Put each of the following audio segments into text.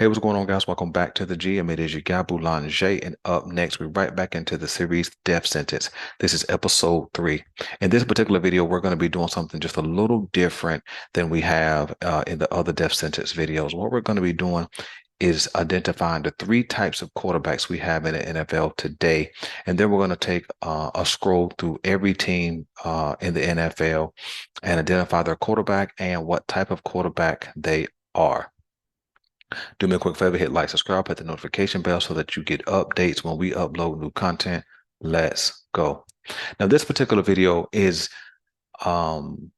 Hey, what's going on, guys? Welcome back to the GM. It is your guy Boulanger, and up next, we're right back into the series Death Sentence. This is episode 3. In this particular video, we're going to be doing something just a little different than we have in the other Death Sentence videos. What we're going to be doing is identifying the 3 types of quarterbacks we have in the NFL today, and then we're going to take a scroll through every team in the NFL and identify their quarterback and what type of quarterback they are. Do me a quick favor, hit like, subscribe, hit the notification bell so that you get updates when we upload new content. Let's go. Now, this particular video is um,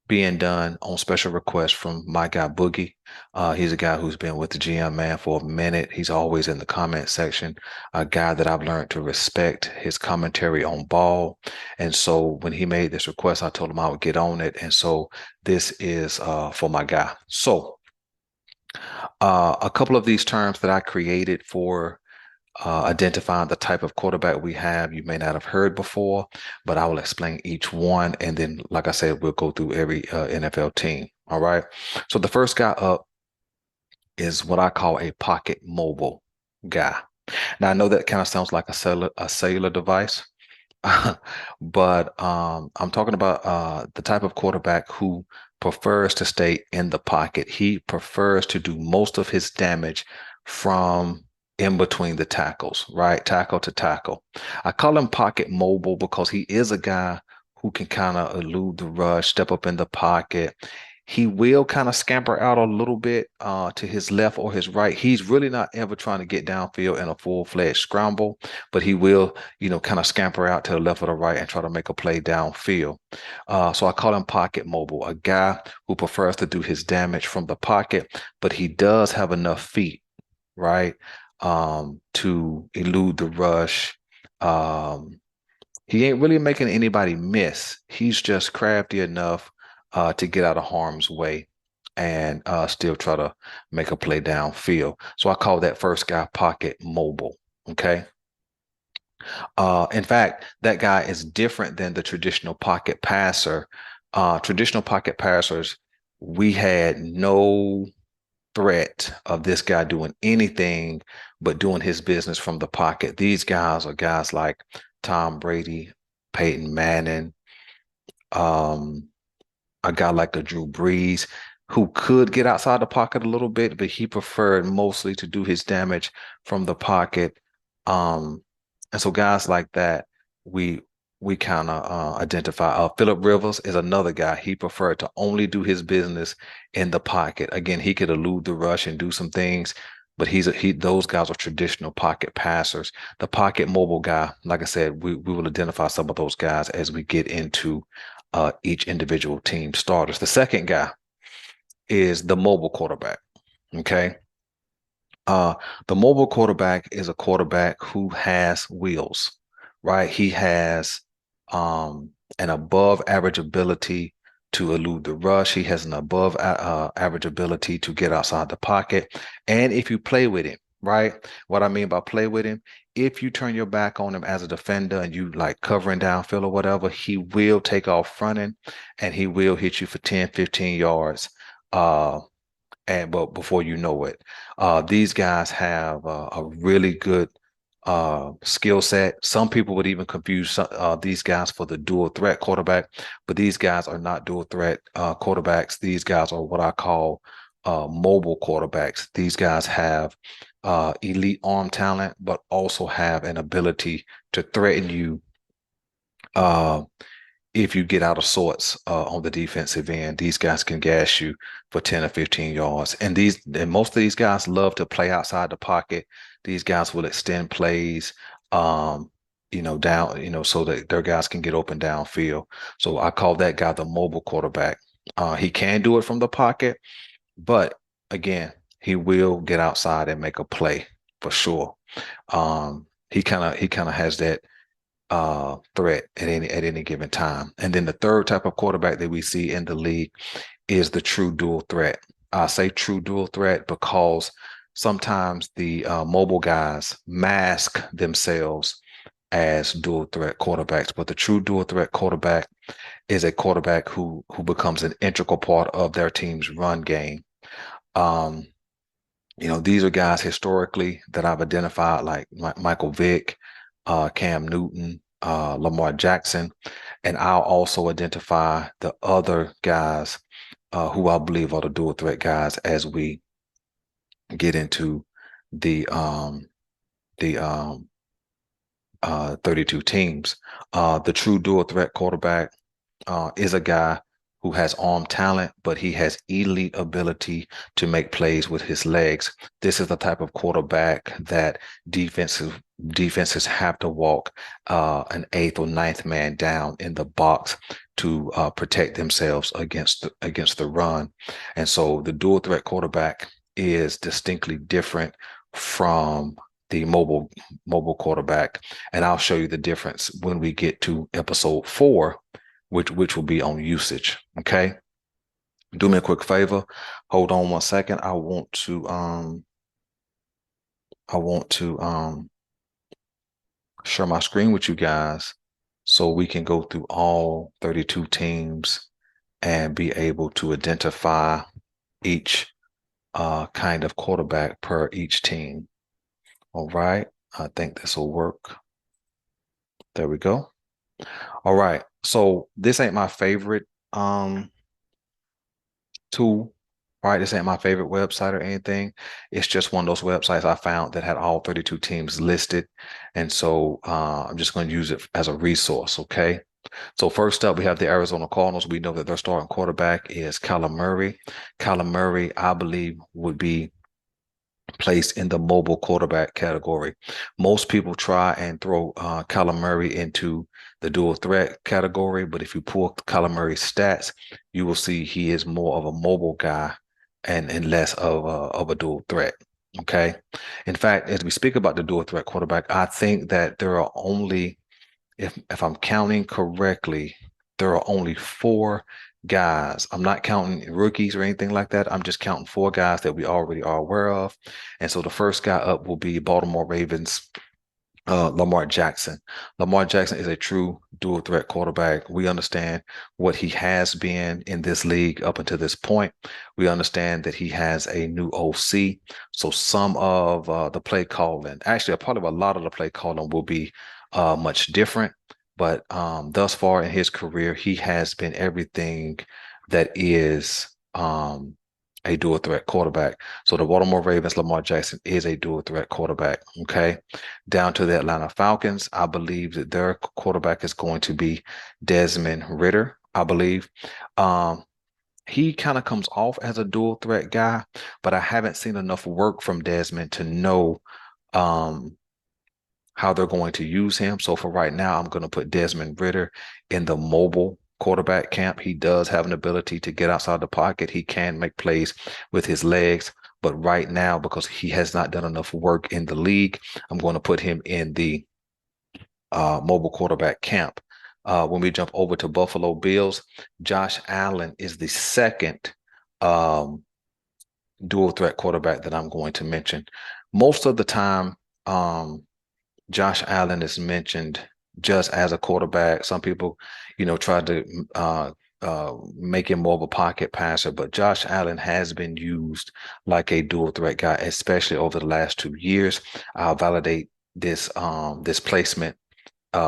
being done on special request from my guy Boogie. He's a guy who's been with the GM man for a minute. He's always in the comment section, a guy that I've learned to respect his commentary on ball. And so when he made this request, I told him I would get on it. And so this is for my guy. So a couple of these terms that I created for identifying the type of quarterback we have, you may not have heard before, but I will explain each one. And then, like I said, we'll go through every NFL team. All right. So the first guy up is what I call a pocket mobile guy. Now, I know that kind of sounds like a cellular device, but I'm talking about the type of quarterback who prefers to stay in the pocket. He prefers to do most of his damage from in between the tackles, right? Tackle to tackle. I call him pocket mobile because he is a guy who can kind of elude the rush, step up in the pocket. He will kind of scamper out a little bit to his left or his right. He's really not ever trying to get downfield in a full-fledged scramble, but he will, kind of scamper out to the left or the right and try to make a play downfield. So I call him pocket mobile, a guy who prefers to do his damage from the pocket, but he does have enough feet, right, to elude the rush. He ain't really making anybody miss. He's just crafty enough to get out of harm's way and still try to make a play downfield. So I call that first guy pocket mobile. Okay. In fact, that guy is different than the traditional pocket passer. Traditional pocket passers, we had no threat of this guy doing anything but doing his business from the pocket. These guys are guys like Tom Brady, Peyton Manning, um, a guy like a Drew Brees, who could get outside the pocket a little bit, but he preferred mostly to do his damage from the pocket. And so guys like that, we kind of identify. Philip Rivers is another guy. He preferred to only do his business in the pocket. Again, he could elude the rush and do some things, but those guys are traditional pocket passers. The pocket mobile guy, like I said, we will identify some of those guys as we get into each individual team starters. The second guy is the mobile quarterback. Okay. Uh, the mobile quarterback is a quarterback who has wheels, right? He has an above average ability to elude the rush. He has an above average ability to get outside the pocket. And if you play with him, right? What I mean by play with him, if you turn your back on him as a defender and you like covering downfield or whatever, he will take off running and he will hit you for 10, 15 yards. But before you know it, these guys have a really good skill set. Some people would even confuse these guys for the dual threat quarterback, but these guys are not dual threat quarterbacks. These guys are what I call mobile quarterbacks. These guys have elite arm talent, but also have an ability to threaten you uh, if you get out of sorts on the defensive end. These guys can gas you for 10 or 15 yards. And most of these guys love to play outside the pocket. These guys will extend plays, down, so that their guys can get open downfield. So I call that guy the mobile quarterback. He can do it from the pocket, but again, he will get outside and make a play for sure. He kind of has that threat at any given time. And then the third type of quarterback that we see in the league is the true dual threat. I say true dual threat because sometimes the mobile guys mask themselves as dual threat quarterbacks, but the true dual threat quarterback is a quarterback who becomes an integral part of their team's run game. Um, These are guys historically that I've identified, like Michael Vick, Cam Newton, Lamar Jackson, and I'll also identify the other guys who I believe are the dual threat guys as we get into the um, the 32 teams. The true dual threat quarterback is a guy who has arm talent, but he has elite ability to make plays with his legs. This is the type of quarterback that defenses have to walk an eighth or ninth man down in the box to protect themselves against the run. And so the dual threat quarterback is distinctly different from the mobile quarterback. And I'll show you the difference when we get to episode 4, which will be on usage. Okay. Do me a quick favor. Hold on 1 second. I want to share my screen with you guys so we can go through all 32 teams and be able to identify each kind of quarterback per each team. All right. I think this will work. There we go. All right. So this ain't my favorite tool, right? This ain't my favorite website or anything. It's just one of those websites I found that had all 32 teams listed. And so I'm just going to use it as a resource. Okay. So first up, we have the Arizona Cardinals. We know that their starting quarterback is Kyler Murray. Kyler Murray, I believe, would be placed in the mobile quarterback category. Most people try and throw Kyler Murray into the dual threat category, but if you pull Kyler Murray's stats, you will see he is more of a mobile guy and less of a dual threat. Okay. In fact, as we speak about the dual threat quarterback, I think that there are only, if I'm counting correctly, there are only 4 guys. I'm not counting rookies or anything like that. I'm just counting 4 guys that we already are aware of. And so the first guy up will be Baltimore Ravens, Lamar Jackson. Lamar Jackson is a true dual threat quarterback. We understand what he has been in this league up until this point. We understand that he has a new OC. So some of the play calling, actually, probably a lot of the play calling will be much different. But thus far in his career, he has been everything that is a dual threat quarterback. So the Baltimore Ravens, Lamar Jackson is a dual threat quarterback. Okay. Down to the Atlanta Falcons, I believe that their quarterback is going to be Desmond Ridder, I believe. He kind of comes off as a dual threat guy, but I haven't seen enough work from Desmond to know how they're going to use him. So for right now, I'm going to put Desmond Ridder in the mobile quarterback camp. He does have an ability to get outside the pocket. He can make plays with his legs. But right now, because he has not done enough work in the league, I'm going to put him in the mobile quarterback camp. When we jump over to Buffalo Bills, Josh Allen is the second dual threat quarterback that I'm going to mention. Most of the time, Josh Allen is mentioned just as a quarterback. Some people, try to make him more of a pocket passer, but Josh Allen has been used like a dual threat guy, especially over the last 2 years. I'll validate this placement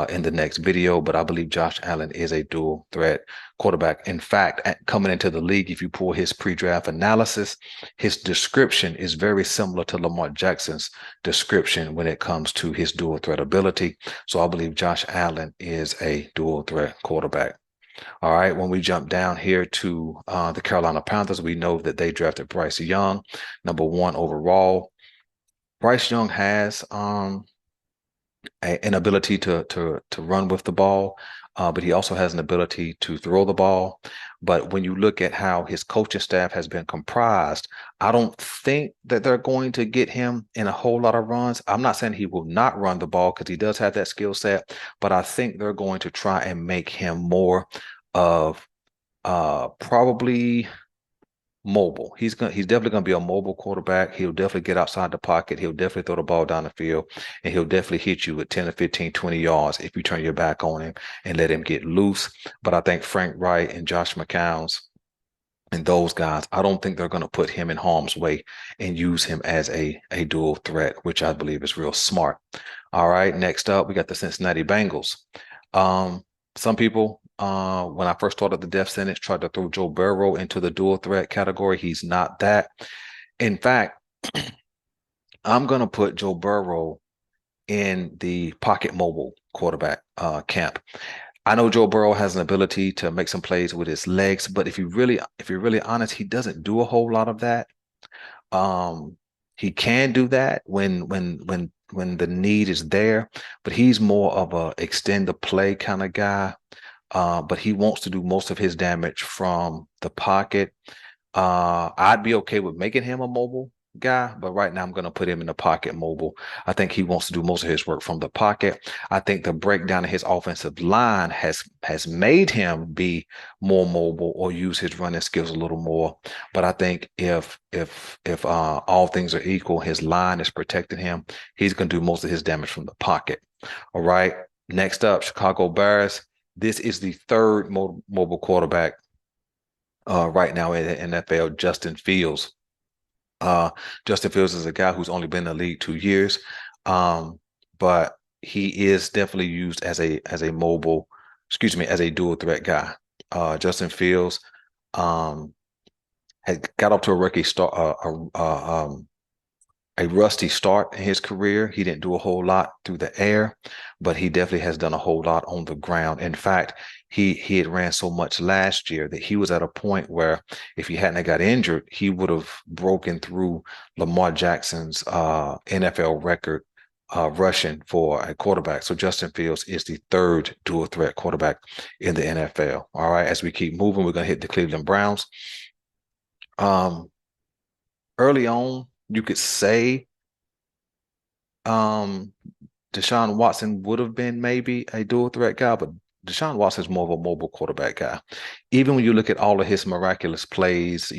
in the next video, but I believe Josh Allen is a dual threat quarterback. In fact, coming into the league, if you pull his pre-draft analysis, his description is very similar to Lamar Jackson's description when it comes to his dual threat ability. So I believe Josh Allen is a dual threat quarterback. All right, when we jump down here to the Carolina Panthers, we know that they drafted Bryce Young, #1 overall. Bryce Young has an ability to run with the ball, but he also has an ability to throw the ball. But when you look at how his coaching staff has been comprised, I don't think that they're going to get him in a whole lot of runs. I'm not saying he will not run the ball because he does have that skill set, but I think they're going to try and make him more of probably mobile. He's definitely gonna be a mobile quarterback. He'll definitely get outside the pocket. He'll definitely throw the ball down the field, and he'll definitely hit you with 10 to 15, 20 yards if you turn your back on him and let him get loose. But I think Frank Wright and Josh McCown's And those guys, I don't think they're going to put him in harm's way and use him as a dual threat, which I believe is real smart. All right, next up, we got the Cincinnati Bengals. Some people, when I first started the death sentence, tried to throw Joe Burrow into the dual threat category. He's not that. In fact, I'm going to put Joe Burrow in the pocket mobile quarterback camp. I know Joe Burrow has an ability to make some plays with his legs, but if you're really honest, he doesn't do a whole lot of that. Um, he can do that when the need is there, but he's more of a extend the play kind of guy. But he wants to do most of his damage from the pocket. I'd be okay with making him a mobile guy, but right now I'm going to put him in the pocket mobile. I think he wants to do most of his work from the pocket. I think the breakdown of his offensive line has made him be more mobile or use his running skills a little more. But I think if all things are equal, his line is protecting him. He's going to do most of his damage from the pocket. All right. Next up, Chicago Bears. This is the third mobile quarterback right now in the NFL, Justin Fields. Justin Fields is a guy who's only been in the league 2 years, but he is definitely used as a mobile, excuse me, as a dual threat guy. Justin Fields had got off to a rookie start, a rusty start in his career. He didn't do a whole lot through the air, but he definitely has done a whole lot on the ground. In fact, he had ran so much last year that he was at a point where if he hadn't got injured, he would have broken through Lamar Jackson's NFL record rushing for a quarterback. So Justin Fields is the third dual threat quarterback in the NFL. All right, as we keep moving, we're going to hit the Cleveland Browns. Early on, you could say um, Deshaun Watson would have been maybe a dual threat guy, but Deshaun Watson is more of a mobile quarterback guy. Even when you look at all of his miraculous plays,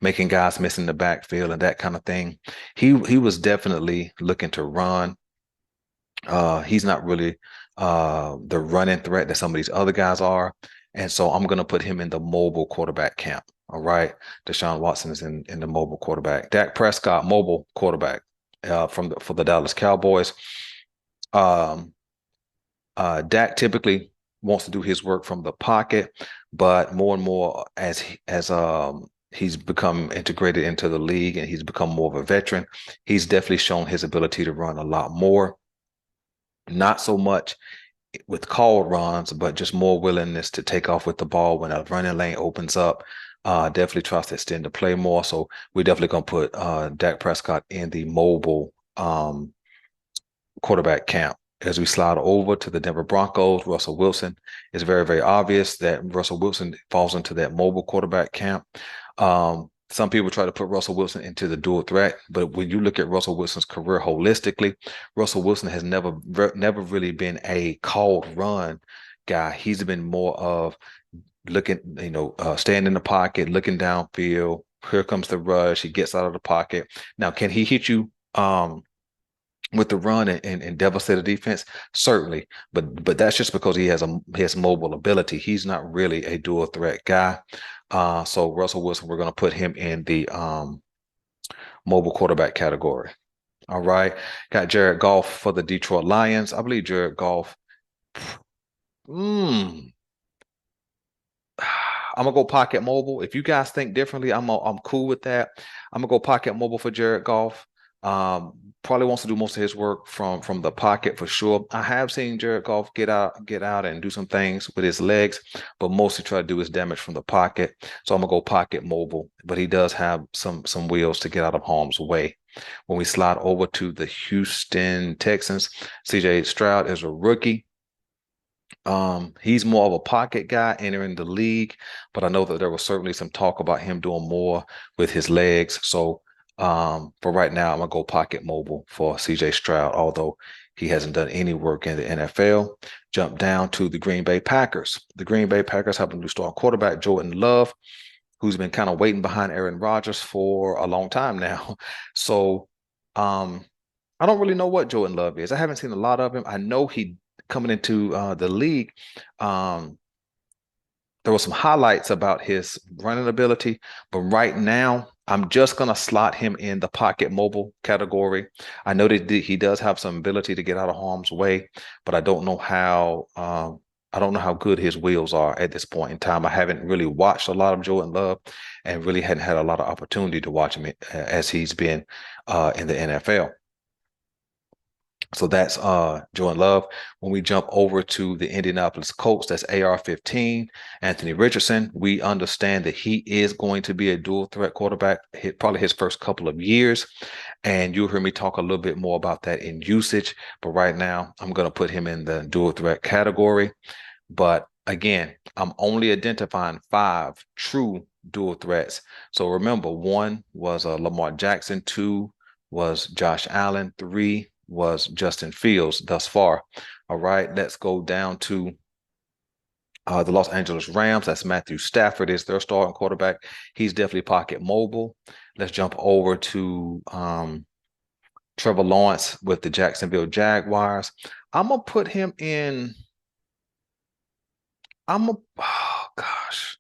making guys miss in the backfield and that kind of thing, he was definitely looking to run. He's not really the running threat that some of these other guys are. And so I'm going to put him in the mobile quarterback camp. All right. Deshaun Watson is in the mobile quarterback. Dak Prescott, mobile quarterback for the Dallas Cowboys. Um, Dak typically wants to do his work from the pocket, but more and more as he's become integrated into the league and he's become more of a veteran, he's definitely shown his ability to run a lot more. Not so much with called runs, but just more willingness to take off with the ball when a running lane opens up. Definitely tries to extend the play more. So we're definitely going to put Dak Prescott in the mobile quarterback camp. As we slide over to the Denver Broncos, Russell Wilson, it's very, very obvious that Russell Wilson falls into that mobile quarterback camp. Some people try to put Russell Wilson into the dual threat, but when you look at Russell Wilson's career holistically, Russell Wilson has never really been a called run guy. He's been more of looking, staying in the pocket, looking downfield. Here comes the rush. He gets out of the pocket. Now, can he hit you with the run and devastate the defense? Certainly, but that's just because he has mobile ability. He's not really a dual threat guy. So Russell Wilson, we're going to put him in the mobile quarterback category. All right, got Jared Goff for the Detroit Lions. I believe Jared Goff. I'm gonna go pocket mobile. If you guys think differently, I'm cool with that. I'm gonna go pocket mobile for Jared Goff. Probably wants to do most of his work from the pocket for sure. I have seen Jared Goff get out and do some things with his legs, but mostly try to do his damage from the pocket. So I'm gonna go pocket mobile, but he does have some wheels to get out of harm's way. When we slide over to the Houston Texans, CJ Stroud is a rookie. He's more of a pocket guy entering the league, but I know that there was certainly some talk about him doing more with his legs. So for right now, I'm gonna go pocket mobile for CJ Stroud, although he hasn't done any work in the NFL. Jump down to the Green Bay Packers. The Green Bay Packers have a new star quarterback, Jordan Love, who's been kind of waiting behind Aaron Rodgers for a long time now. So I don't really know what Jordan Love is. I haven't seen a lot of him. I know he coming into the league. Um, there were some highlights about his running ability, but right now I'm just going to slot him in the pocket mobile category. I know that he does have some ability to get out of harm's way, but I don't know how good his wheels are at this point in time. I haven't really watched a lot of Jordan Love and really hadn't had a lot of opportunity to watch him as he's been in the NFL. So that's Jordan Love. When we jump over to the Indianapolis Colts, that's AR-15, Anthony Richardson. We understand that he is going to be a dual threat quarterback, probably his first couple of years. And you'll hear me talk a little bit more about that in usage. But right now, I'm going to put him in the dual threat category. But again, I'm only identifying 5 true dual threats. So remember, 1 was Lamar Jackson, 2 was Josh Allen, 3 was Justin Fields thus far. All right, let's go down to the Los Angeles Rams. That's Matthew Stafford is their starting quarterback. He's definitely pocket mobile. Let's jump over to Trevor Lawrence with the Jacksonville Jaguars. I'm gonna put him in. Oh gosh.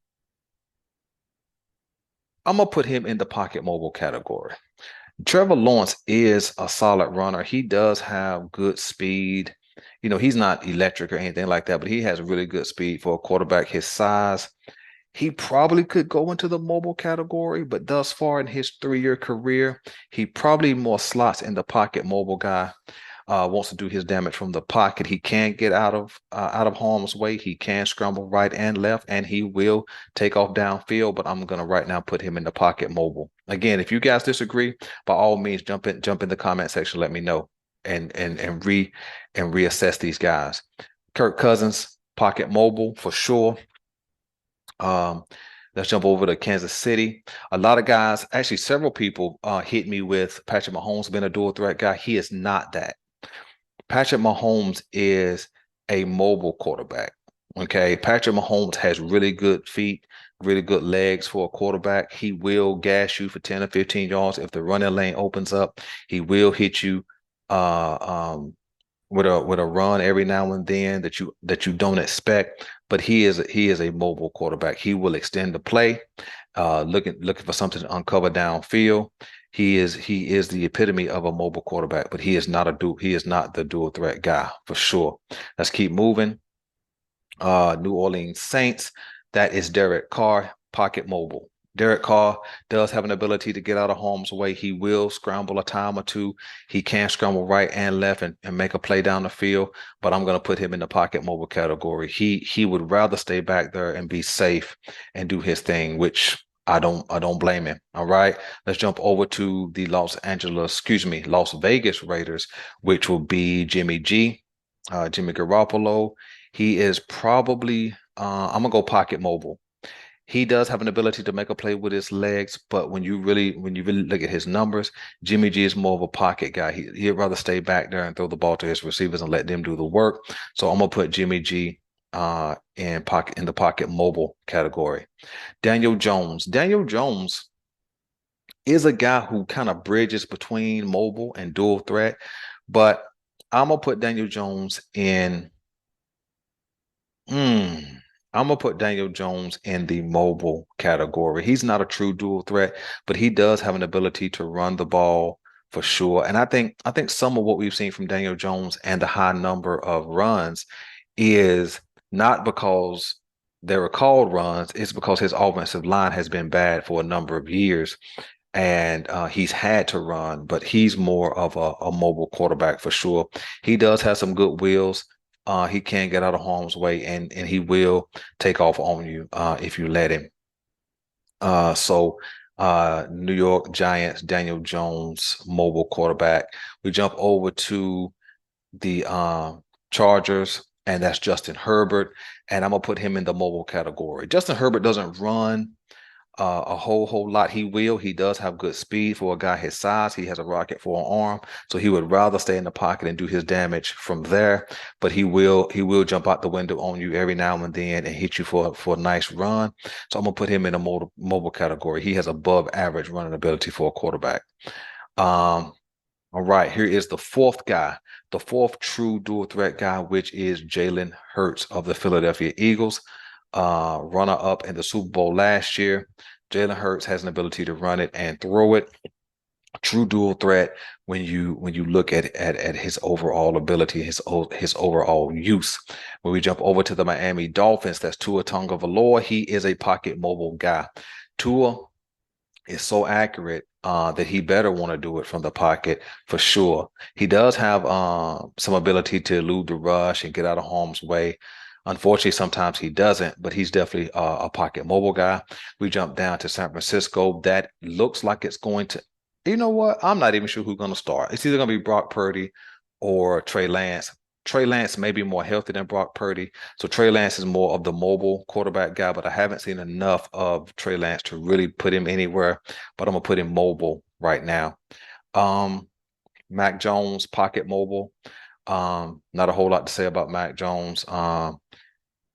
I'm gonna put him in the pocket mobile category. Trevor Lawrence is a solid runner. He does have good speed. You know, he's not electric or anything like that, but he has really good speed for a quarterback his size. He probably could go into the mobile category, but thus far in his 3-year career, he probably more slots in the pocket mobile guy. Wants to do his damage from the pocket. He can get out of harm's way. He can scramble right and left, and he will take off downfield. But I'm gonna right now put him in the pocket mobile. Again, if you guys disagree, by all means, jump in the comment section. Let me know and reassess these guys. Kirk Cousins, pocket mobile for sure. Let's jump over to Kansas City. A lot of guys, actually, several people hit me with Patrick Mahomes being a dual threat guy. He is not that. Patrick Mahomes is a mobile quarterback. Okay. Patrick Mahomes has really good feet, really good legs for a quarterback. He will gas you for 10 or 15 yards. If the running lane opens up, he will hit you with a run every now and then that you don't expect. But he is a mobile quarterback. He will extend the play, looking for something to uncover downfield. He is the epitome of a mobile quarterback, but he is not the dual threat guy for sure. Let's keep moving. New Orleans Saints, that is Derek Carr, pocket mobile. Derek Carr does have an ability to get out of harm's way. He will scramble a time or two. He can scramble right and left and make a play down the field, but I'm going to put him in the pocket mobile category. He would rather stay back there and be safe and do his thing, which I don't blame him. All right. Let's jump over to the Las Vegas Raiders, which will be Jimmy G, Jimmy Garoppolo. He is probably I'm gonna go pocket mobile. He does have an ability to make a play with his legs, but when you really look at his numbers, Jimmy G is more of a pocket guy. He'd rather stay back there and throw the ball to his receivers and let them do the work. So I'm gonna put Jimmy G in the pocket mobile category. Daniel Jones. Daniel Jones is a guy who kind of bridges between mobile and dual threat, but I'm gonna put Daniel Jones in. I'm gonna put Daniel Jones in the mobile category. He's not a true dual threat, but he does have an ability to run the ball for sure. And I think some of what we've seen from Daniel Jones and the high number of runs is not because they were called runs, it's because his offensive line has been bad for a number of years. And he's had to run, but he's more of a mobile quarterback for sure. He does have some good wheels. He can get out of harm's way, and he will take off on you if you let him. New York Giants, Daniel Jones, mobile quarterback. We jump over to the Chargers, and that's Justin Herbert, and I'm gonna put him in the mobile category. Justin Herbert doesn't run a whole lot. He does have good speed for a guy his size. He has a rocket for an arm, so he would rather stay in the pocket and do his damage from there. But he will jump out the window on you every now and then and hit you for a nice run. So I'm gonna put him in a mobile category. He has above average running ability for a quarterback. All right, here is the fourth guy, the fourth true dual threat guy, which is Jalen Hurts of the Philadelphia Eagles. runner up in the Super Bowl last year. Jalen Hurts has an ability to run it and throw it. True dual threat when you look at his overall ability, his overall use. When we jump over to the Miami Dolphins, that's Tua Tagovailoa. He is a pocket mobile guy. Tua is so accurate that he better want to do it from the pocket for sure. He does have some ability to elude the rush and get out of harm's way. Unfortunately, sometimes he doesn't, but he's definitely a pocket mobile guy. We jump down to San Francisco. That looks like it's going to, you know what? I'm not even sure who's going to start. It's either going to be Brock Purdy or Trey Lance. Trey Lance may be more healthy than Brock Purdy. So Trey Lance is more of the mobile quarterback guy, but I haven't seen enough of Trey Lance to really put him anywhere. But I'm going to put him mobile right now. Mac Jones, pocket mobile. Not a whole lot to say about Mac Jones.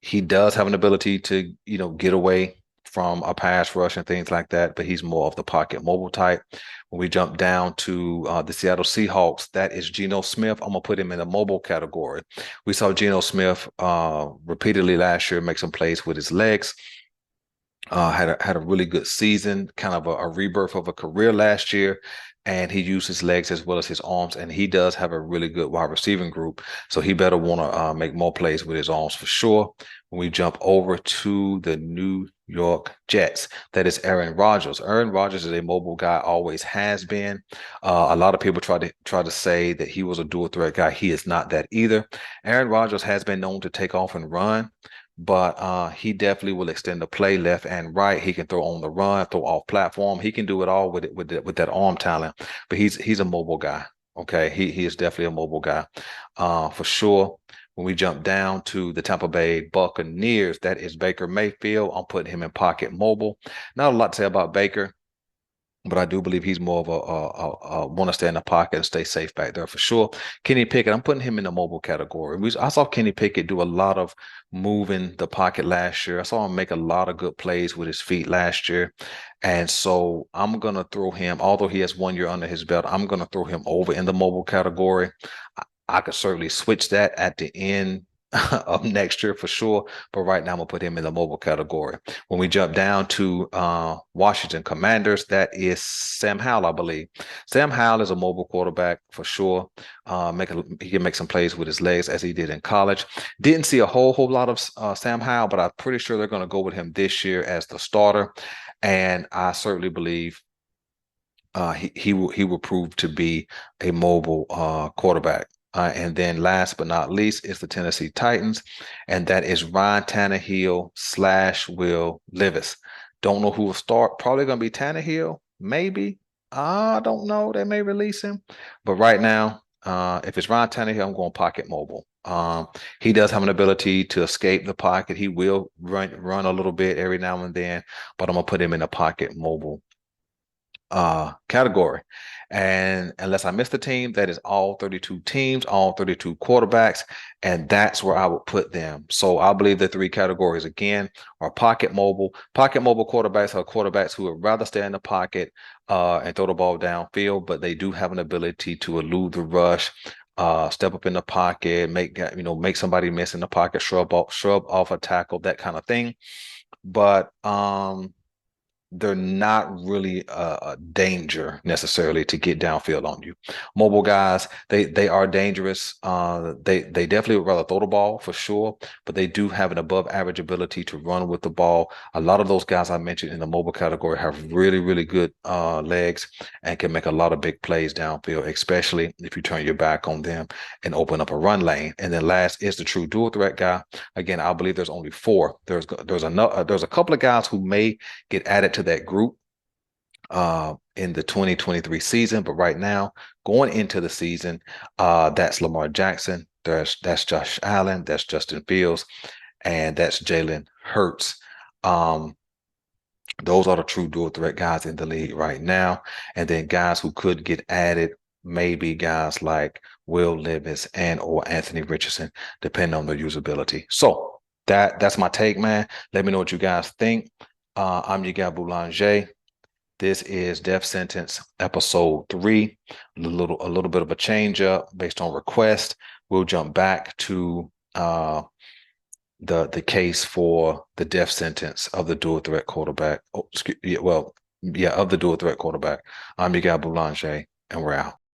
He does have an ability to, get away from a pass rush and things like that, but he's more of the pocket mobile type. When we jump down to the Seattle Seahawks, that is Geno Smith. I'm gonna put him in the mobile category. We saw Geno Smith repeatedly last year make some plays with his legs. Had a really good season, kind of a rebirth of a career last year, and he used his legs as well as his arms, and he does have a really good wide receiving group, so he better want to make more plays with his arms for sure. When we jump over to the New York Jets, that is Aaron Rodgers. Aaron Rodgers is a mobile guy, always has been. A lot of people try to say that he was a dual threat guy. He is not that either. Aaron Rodgers has been known to take off and run, but he definitely will extend the play left and right. He can throw on the run, throw off platform. He can do it all with that arm talent. But he's a mobile guy. Okay, he is definitely a mobile guy, for sure. When we jump down to the Tampa Bay Buccaneers, that is Baker Mayfield. I'm putting him in pocket mobile. Not a lot to say about Baker, but I do believe he's more of a want to stay in the pocket and stay safe back there for sure. Kenny Pickett, I'm putting him in the mobile category. I saw Kenny Pickett do a lot of moving the pocket last year. I saw him make a lot of good plays with his feet last year. And so I'm going to throw him, although he has 1 year under his belt, I'm going to throw him over in the mobile category. I could certainly switch that at the end of next year for sure. But right now, I'm going to put him in the mobile category. When we jump down to Washington Commanders, that is Sam Howell, I believe. Sam Howell is a mobile quarterback for sure. He can make some plays with his legs as he did in college. Didn't see a whole lot of Sam Howell, but I'm pretty sure they're going to go with him this year as the starter. And I certainly believe he will prove to be a mobile quarterback. And then last but not least is the Tennessee Titans, and that is Ryan Tannehill / Will Levis. Don't know who will start. Probably going to be Tannehill, maybe. I don't know. They may release him. But right now, if it's Ryan Tannehill, I'm going pocket mobile. He does have an ability to escape the pocket. He will run a little bit every now and then, but I'm going to put him in a pocket mobile category. And unless I miss the team, that is all 32 teams, all 32 quarterbacks, and that's where I would put them. So I believe the 3 categories again are pocket mobile. Pocket mobile quarterbacks are quarterbacks who would rather stay in the pocket and throw the ball downfield, but they do have an ability to elude the rush, step up in the pocket, make somebody miss in the pocket, shrub off a tackle, that kind of thing. But they're not really a danger necessarily to get downfield on you. Mobile guys, they are dangerous. They definitely would rather throw the ball for sure, but they do have an above average ability to run with the ball. A lot of those guys I mentioned in the mobile category have really, really good legs and can make a lot of big plays downfield, especially if you turn your back on them and open up a run lane. And then last is the true dual threat guy. Again, I believe there's only 4. There's a couple of guys who may get added to that group in the 2023 season, but right now, going into the season, that's Lamar Jackson, that's Josh Allen, that's Justin Fields, and that's Jalen Hurts. Those are the true dual threat guys in the league right now. And then guys who could get added, maybe guys like Will Levis or Anthony Richardson, depending on their usability. So that's my take, man. Let me know what you guys think. I'm your guy Boulanger. This is Death Sentence episode 3. A little bit of a change up based on request. We'll jump back to the case for the death sentence of the dual threat quarterback. Oh, yeah, well, yeah, of the dual threat quarterback. I'm Miguel Boulanger, and we're out.